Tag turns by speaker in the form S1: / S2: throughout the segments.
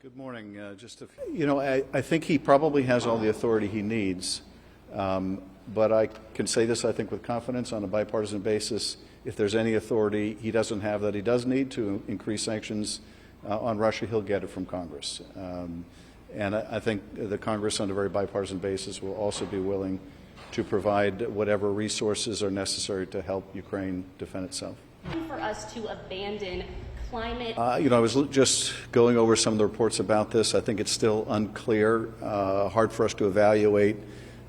S1: Good morning. I think he probably has all the authority he needs, but I can say this, I think, with confidence on a bipartisan basis. If there's any authority he doesn't have that he does need to increase sanctions on Russia, he'll get it from Congress. And I think the Congress, on a very bipartisan basis, will also be willing to provide whatever resources are necessary to help Ukraine defend itself.
S2: For us to abandon climate.
S1: I was just going over some of the reports about this. I think it's still unclear, hard for us to evaluate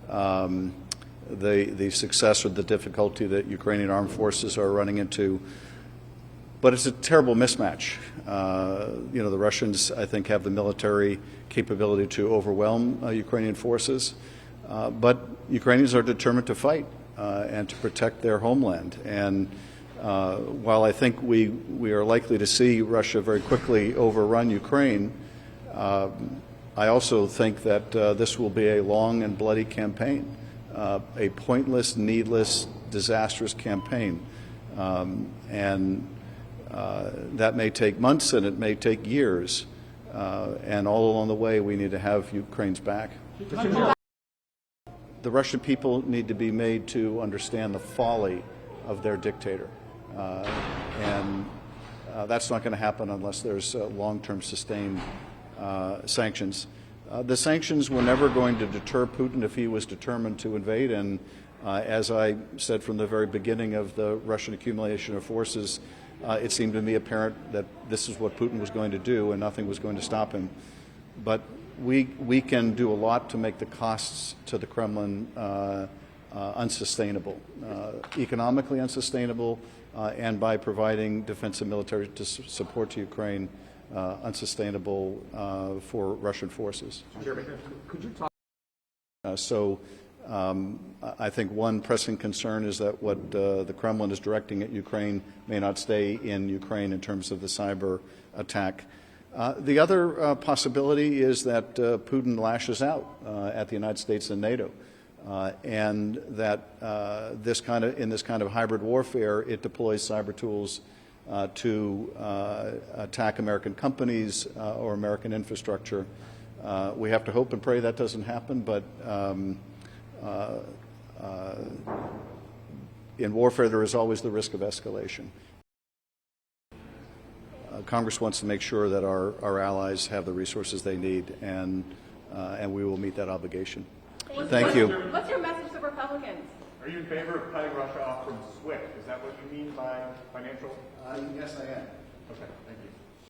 S1: the success or the difficulty that Ukrainian armed forces are running into. But it's a terrible mismatch. The Russians, I think, have the military capability to overwhelm Ukrainian forces, but Ukrainians are determined to fight and to protect their homeland. And while I think we are likely to see Russia very quickly overrun Ukraine, I also think that this will be a long and bloody campaign, a pointless, needless, disastrous campaign. And that may take months and it may take years. And all along the way, we need to have Ukraine's back. The Russian people need to be made to understand the folly of their dictator. That's not going to happen unless there's long-term sustained sanctions. The sanctions were never going to deter Putin if he was determined to invade. And as I said from the very beginning of the Russian accumulation of forces, it seemed to me apparent that this is what Putin was going to do and nothing was going to stop him. But we can do a lot to make the costs to the Kremlin unsustainable, economically unsustainable, and by providing defense and military support to Ukraine, unsustainable for Russian forces.
S3: Could you talk?
S1: I think one pressing concern is that what the Kremlin is directing at Ukraine may not stay in Ukraine in terms of the cyber attack. The other possibility is that Putin lashes out at the United States and NATO. And that in this kind of hybrid warfare, it deploys cyber tools to attack American companies or American infrastructure. We have to hope and pray that doesn't happen, but in warfare there is always the risk of escalation. Congress wants to make sure that our allies have the resources they need, and we will meet that obligation. Thank you.
S4: What's your message to Republicans?
S3: Are you in favor of cutting Russia off from SWIFT? Is that what you mean by financial?
S1: Yes, I am.
S3: Okay.